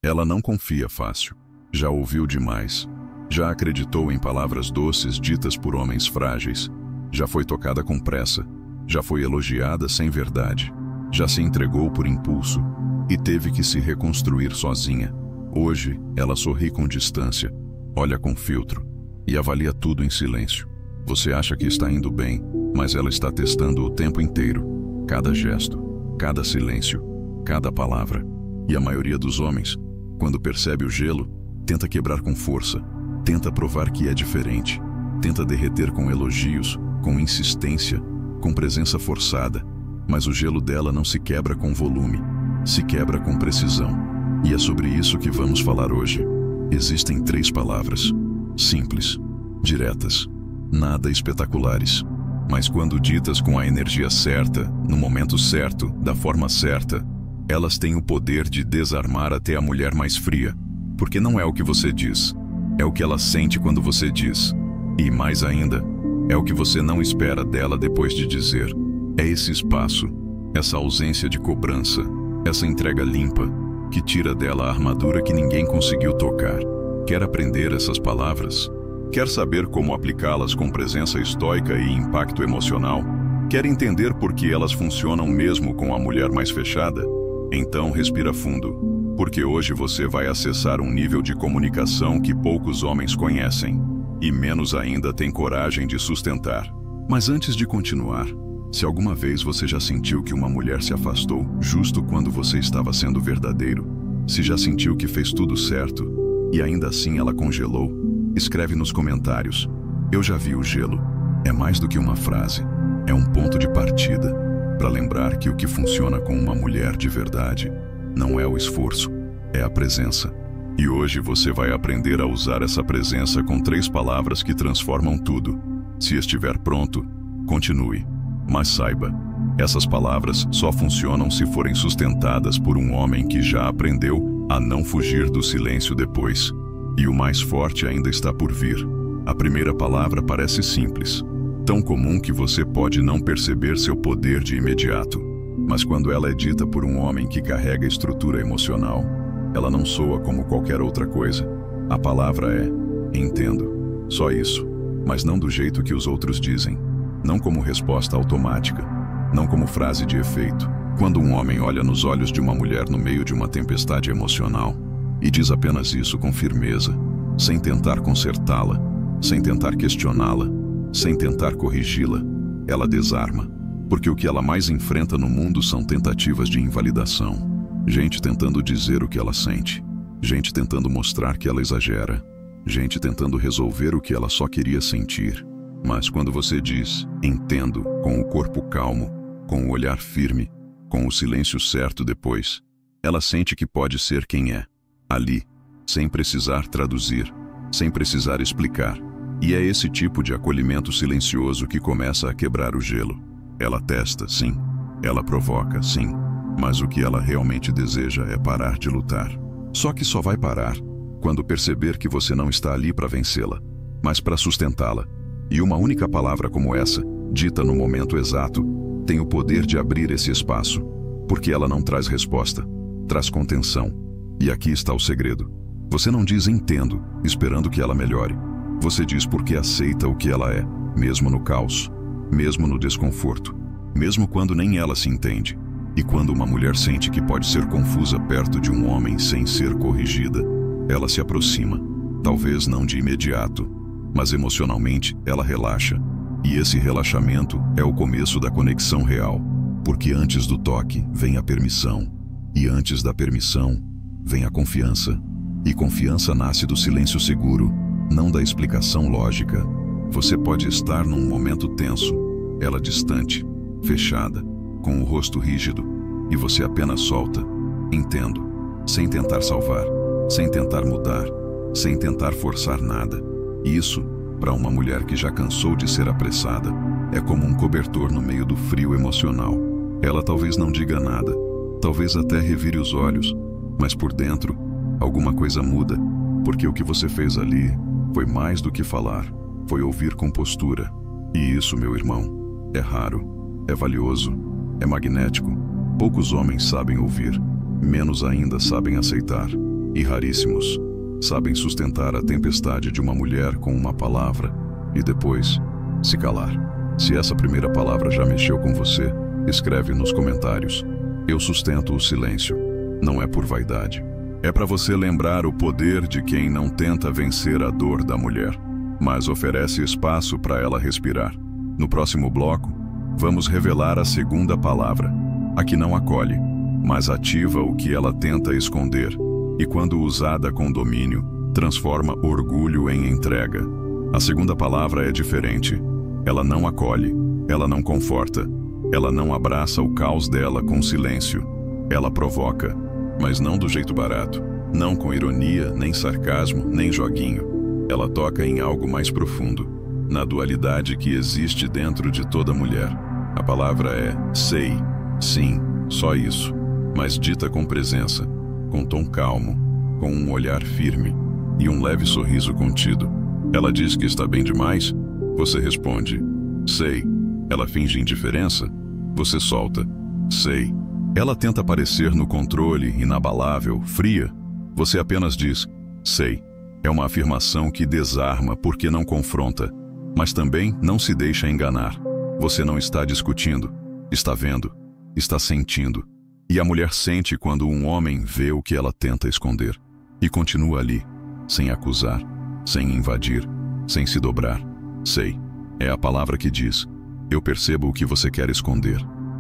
Ela não confia fácil. Já ouviu demais. Já acreditou em palavras doces ditas por homens frágeis. Já foi tocada com pressa. Já foi elogiada sem verdade. Já se entregou por impulso e teve que se reconstruir sozinha. Hoje, ela sorri com distância, olha com filtro e avalia tudo em silêncio. Você acha que está indo bem, mas ela está testando o tempo inteiro. Cada gesto, cada silêncio, cada palavra. E a maioria dos homens, quando percebe o gelo, tenta quebrar com força, tenta provar que é diferente, tenta derreter com elogios, com insistência, com presença forçada. Mas o gelo dela não se quebra com volume, se quebra com precisão. E é sobre isso que vamos falar hoje. Existem 3 palavras, simples, diretas, nada espetaculares. Mas quando ditas com a energia certa, no momento certo, da forma certa, elas têm o poder de desarmar até a mulher mais fria. Porque não é o que você diz, é o que ela sente quando você diz. E mais ainda, é o que você não espera dela depois de dizer. É esse espaço, essa ausência de cobrança, essa entrega limpa, que tira dela a armadura que ninguém conseguiu tocar. Quer aprender essas palavras? Quer saber como aplicá-las com presença estoica e impacto emocional? Quer entender por que elas funcionam mesmo com a mulher mais fechada? Então respira fundo, porque hoje você vai acessar um nível de comunicação que poucos homens conhecem, e menos ainda têm coragem de sustentar. Mas antes de continuar, se alguma vez você já sentiu que uma mulher se afastou justo quando você estava sendo verdadeiro, se já sentiu que fez tudo certo e ainda assim ela congelou, escreve nos comentários. Eu já vi o gelo. É mais do que uma frase, é um ponto de partida para lembrar que o que funciona com uma mulher de verdade não é o esforço, é a presença. E hoje você vai aprender a usar essa presença com 3 palavras que transformam tudo. Se estiver pronto, continue. Mas saiba, essas palavras só funcionam se forem sustentadas por um homem que já aprendeu a não fugir do silêncio depois. E o mais forte ainda está por vir. A primeira palavra parece simples, tão comum que você pode não perceber seu poder de imediato. Mas quando ela é dita por um homem que carrega estrutura emocional, ela não soa como qualquer outra coisa. A palavra é entendo. Só isso, mas não do jeito que os outros dizem. Não como resposta automática, não como frase de efeito. Quando um homem olha nos olhos de uma mulher no meio de uma tempestade emocional e diz apenas isso com firmeza, sem tentar consertá-la, sem tentar questioná-la, sem tentar corrigi-la, ela desarma. Porque o que ela mais enfrenta no mundo são tentativas de invalidação. Gente tentando dizer o que ela sente, gente tentando mostrar que ela exagera, gente tentando resolver o que ela só queria sentir. Mas quando você diz, entendo, com o corpo calmo, com o olhar firme, com o silêncio certo depois, ela sente que pode ser quem é, ali, sem precisar traduzir, sem precisar explicar. E é esse tipo de acolhimento silencioso que começa a quebrar o gelo. Ela testa, sim. Ela provoca, sim. Mas o que ela realmente deseja é parar de lutar. Só que só vai parar quando perceber que você não está ali para vencê-la, mas para sustentá-la. E uma única palavra como essa, dita no momento exato, tem o poder de abrir esse espaço, porque ela não traz resposta, traz contenção. E aqui está o segredo. Você não diz entendo, esperando que ela melhore. Você diz porque aceita o que ela é, mesmo no caos, mesmo no desconforto, mesmo quando nem ela se entende. E quando uma mulher sente que pode ser confusa perto de um homem sem ser corrigida, ela se aproxima, talvez não de imediato, mas emocionalmente ela relaxa. E esse relaxamento é o começo da conexão real, porque antes do toque vem a permissão, e antes da permissão vem a confiança. E confiança nasce do silêncio seguro, não da explicação lógica. Você pode estar num momento tenso, ela distante, fechada, com o rosto rígido, e você apenas solta, entendo, sem tentar salvar, sem tentar mudar, sem tentar forçar nada. Isso, para uma mulher que já cansou de ser apressada, é como um cobertor no meio do frio emocional. Ela talvez não diga nada, talvez até revire os olhos, mas por dentro, alguma coisa muda, porque o que você fez ali foi mais do que falar, foi ouvir com postura. E isso, meu irmão, é raro, é valioso, é magnético. Poucos homens sabem ouvir, menos ainda sabem aceitar. e raríssimos sabem sustentar a tempestade de uma mulher com uma palavra e depois se calar. Se essa primeira palavra já mexeu com você, escreve nos comentários. Eu sustento o silêncio. Não é por vaidade. É para você lembrar o poder de quem não tenta vencer a dor da mulher, mas oferece espaço para ela respirar. No próximo bloco, vamos revelar a segunda palavra, a que não acolhe, mas ativa o que ela tenta esconder, e quando usada com domínio, transforma orgulho em entrega. A segunda palavra é diferente. Ela não acolhe, ela não conforta, ela não abraça o caos dela com silêncio. Ela provoca, mas não do jeito barato, não com ironia, nem sarcasmo, nem joguinho. Ela toca em algo mais profundo, na dualidade que existe dentro de toda mulher. A palavra é sei, sim, só isso, mas dita com presença, com tom calmo, com um olhar firme e um leve sorriso contido. Ela diz que está bem demais, você responde, sei. Ela finge indiferença, você solta, sei. Ela tenta parecer no controle, inabalável, fria, você apenas diz, sei. É uma afirmação que desarma porque não confronta, mas também não se deixa enganar. Você não está discutindo, está vendo, está sentindo. E a mulher sente quando um homem vê o que ela tenta esconder. E continua ali, sem acusar, sem invadir, sem se dobrar. Sei, é a palavra que diz, eu percebo o que você quer esconder.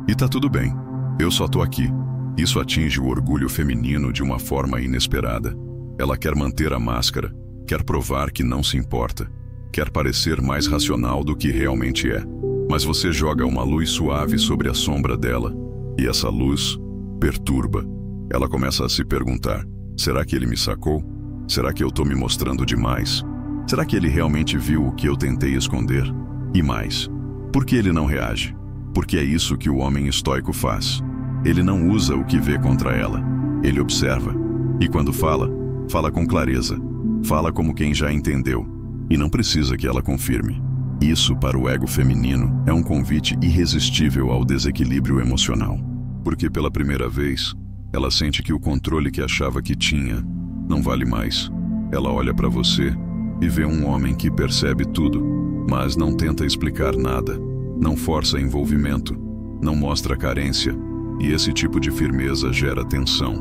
E tá tudo bem, eu só tô aqui. Isso atinge o orgulho feminino de uma forma inesperada. Ela quer manter a máscara, quer provar que não se importa, quer parecer mais racional do que realmente é. Mas você joga uma luz suave sobre a sombra dela, e essa luz perturba. Ela começa a se perguntar, será que ele me sacou? Será que eu tô me mostrando demais? Será que ele realmente viu o que eu tentei esconder? E mais, por que ele não reage? Porque é isso que o homem estoico faz. Ele não usa o que vê contra ela, ele observa. E quando fala, fala com clareza, fala como quem já entendeu, e não precisa que ela confirme. Isso, para o ego feminino, é um convite irresistível ao desequilíbrio emocional. Porque pela primeira vez, ela sente que o controle que achava que tinha não vale mais. Ela olha para você e vê um homem que percebe tudo, mas não tenta explicar nada, não força envolvimento, não mostra carência, e esse tipo de firmeza gera tensão.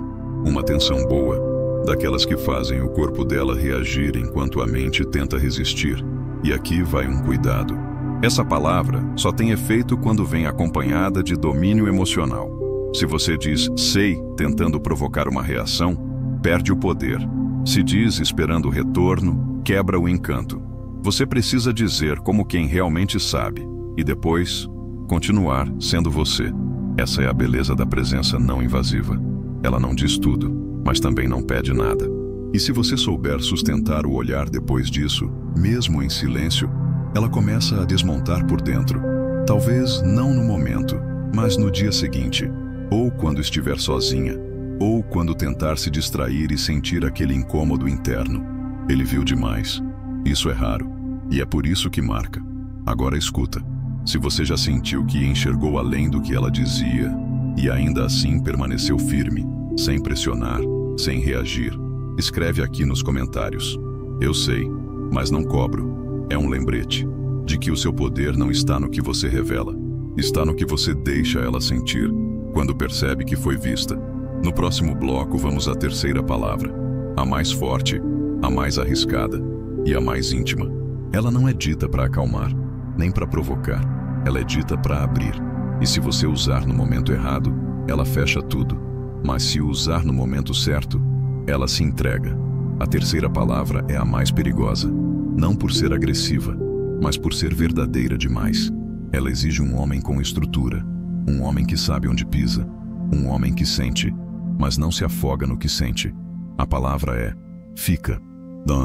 Uma tensão boa, daquelas que fazem o corpo dela reagir enquanto a mente tenta resistir. E aqui vai um cuidado. Essa palavra só tem efeito quando vem acompanhada de domínio emocional. Se você diz sei tentando provocar uma reação, perde o poder. Se diz esperando o retorno, quebra o encanto. Você precisa dizer como quem realmente sabe e depois continuar sendo você. Essa é a beleza da presença não invasiva. Ela não diz tudo, mas também não pede nada. E se você souber sustentar o olhar depois disso, mesmo em silêncio, ela começa a desmontar por dentro. Talvez não no momento, mas no dia seguinte, ou quando estiver sozinha, ou quando tentar se distrair e sentir aquele incômodo interno. Ele viu demais. Isso é raro, e é por isso que marca. Agora escuta. Se você já sentiu que enxergou além do que ela dizia, e ainda assim permaneceu firme, sem pressionar, sem reagir, escreve aqui nos comentários. Eu sei, mas não cobro. É um lembrete de que o seu poder não está no que você revela, está no que você deixa ela sentir, quando percebe que foi vista. No próximo bloco vamos à terceira palavra, a mais forte, a mais arriscada e a mais íntima. Ela não é dita para acalmar, nem para provocar, ela é dita para abrir. E se você usar no momento errado, ela fecha tudo. Mas se usar no momento certo, ela se entrega. A terceira palavra é a mais perigosa, não por ser agressiva, mas por ser verdadeira demais. Ela exige um homem com estrutura, um homem que sabe onde pisa, um homem que sente, mas não se afoga no que sente. A palavra é fica,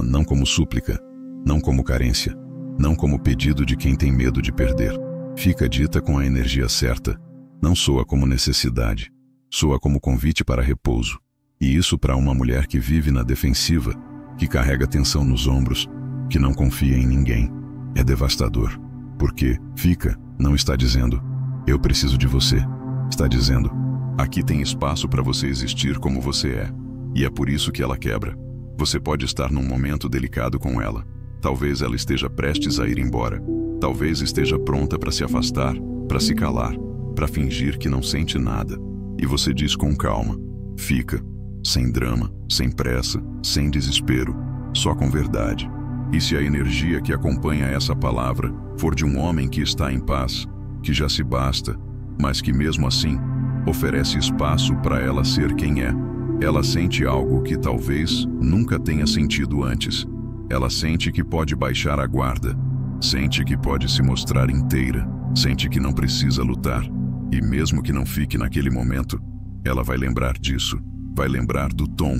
não como súplica, não como carência, não como pedido de quem tem medo de perder. Fica dita com a energia certa, não soa como necessidade, soa como convite para repouso. E isso para uma mulher que vive na defensiva, que carrega tensão nos ombros, que não confia em ninguém, é devastador. Porque fica não está dizendo, eu preciso de você. Está dizendo, aqui tem espaço para você existir como você é. E é por isso que ela quebra. Você pode estar num momento delicado com ela. Talvez ela esteja prestes a ir embora. Talvez esteja pronta para se afastar, para se calar, para fingir que não sente nada. E você diz com calma: fica, sem drama, sem pressa, sem desespero, só com verdade. E se a energia que acompanha essa palavra for de um homem que está em paz, que já se basta, mas que mesmo assim oferece espaço para ela ser quem é, ela sente algo que talvez nunca tenha sentido antes. Ela sente que pode baixar a guarda, sente que pode se mostrar inteira, sente que não precisa lutar. E mesmo que não fique naquele momento, ela vai lembrar disso, vai lembrar do tom,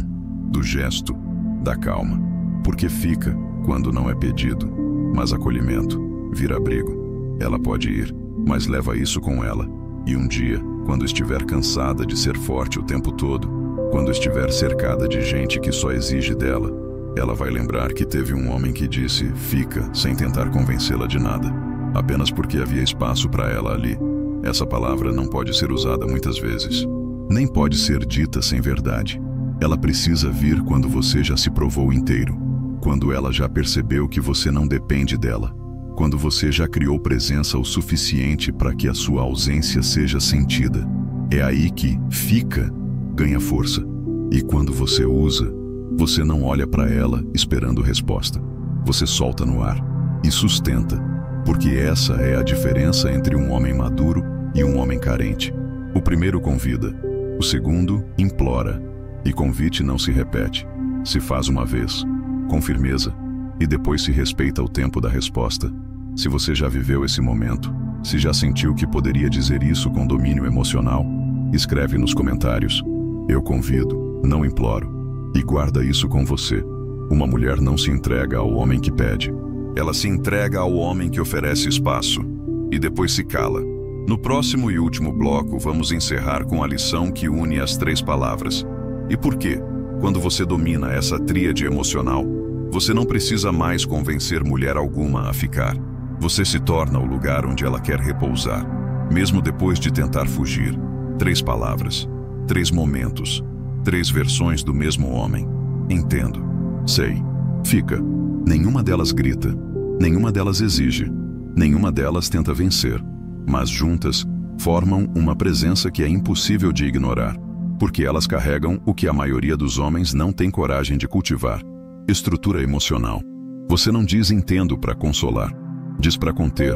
do gesto, da calma. Porque fica quando não é pedido, mas acolhimento vira abrigo. Ela pode ir, mas leva isso com ela. E um dia, quando estiver cansada de ser forte o tempo todo, quando estiver cercada de gente que só exige dela, ela vai lembrar que teve um homem que disse fica sem tentar convencê-la de nada, apenas porque havia espaço para ela ali. Essa palavra não pode ser usada muitas vezes, nem pode ser dita sem verdade. Ela precisa vir quando você já se provou inteiro, quando ela já percebeu que você não depende dela, quando você já criou presença o suficiente para que a sua ausência seja sentida. É aí que fica ganha força. E quando você usa, você não olha para ela esperando resposta. Você solta no ar e sustenta, porque essa é a diferença entre um homem maduro e um homem carente. O primeiro convida, o segundo implora. E convite não se repete, se faz uma vez, com firmeza, e depois se respeita o tempo da resposta. Se você já viveu esse momento, se já sentiu que poderia dizer isso com domínio emocional, escreve nos comentários: eu convido, não imploro. E guarda isso com você. Uma mulher não se entrega ao homem que pede. Ela se entrega ao homem que oferece espaço. E depois se cala. No próximo e último bloco, vamos encerrar com a lição que une as 3 palavras. E por quê? Quando você domina essa tríade emocional, você não precisa mais convencer mulher alguma a ficar. Você se torna o lugar onde ela quer repousar, mesmo depois de tentar fugir. 3 palavras, 3 momentos, 3 versões do mesmo homem. Entendo. Sei. Fica. Nenhuma delas grita. Nenhuma delas exige. Nenhuma delas tenta vencer. Mas juntas, formam uma presença que é impossível de ignorar, porque elas carregam o que a maioria dos homens não tem coragem de cultivar: estrutura emocional. Você não diz entendo para consolar. Diz para conter.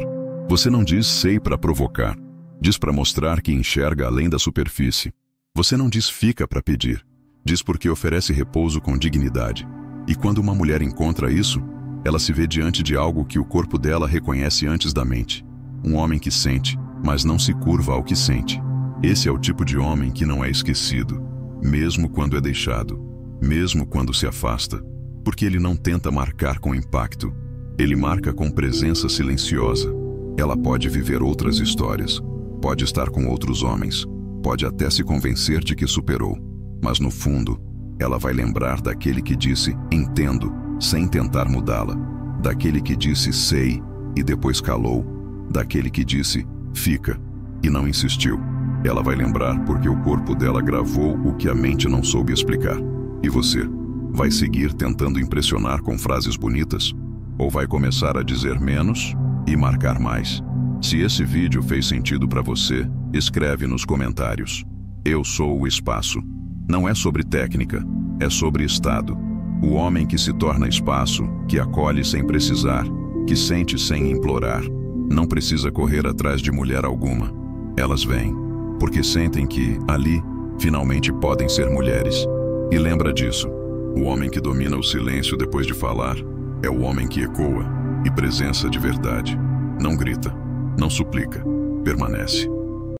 Você não diz sei para provocar. Diz para mostrar que enxerga além da superfície. Você não diz fica para pedir. Diz porque oferece repouso com dignidade. E quando uma mulher encontra isso, ela se vê diante de algo que o corpo dela reconhece antes da mente. Um homem que sente, mas não se curva ao que sente. Esse é o tipo de homem que não é esquecido, mesmo quando é deixado, mesmo quando se afasta, porque ele não tenta marcar com impacto. Ele marca com presença silenciosa. Ela pode viver outras histórias, pode estar com outros homens, pode até se convencer de que superou, mas no fundo, ela vai lembrar daquele que disse entendo, sem tentar mudá-la, daquele que disse sei e depois calou, daquele que disse fica e não insistiu. Ela vai lembrar porque o corpo dela gravou o que a mente não soube explicar. E você? Vai seguir tentando impressionar com frases bonitas? Ou vai começar a dizer menos e marcar mais? Se esse vídeo fez sentido para você, escreve nos comentários. Eu sou o espaço. Não é sobre técnica, é sobre estado. O homem que se torna espaço, que acolhe sem precisar, que sente sem implorar. Não precisa correr atrás de mulher alguma. Elas vêm, porque sentem que, ali, finalmente podem ser mulheres. E lembra disso, o homem que domina o silêncio depois de falar é o homem que ecoa e presença de verdade. Não grita, não suplica, permanece.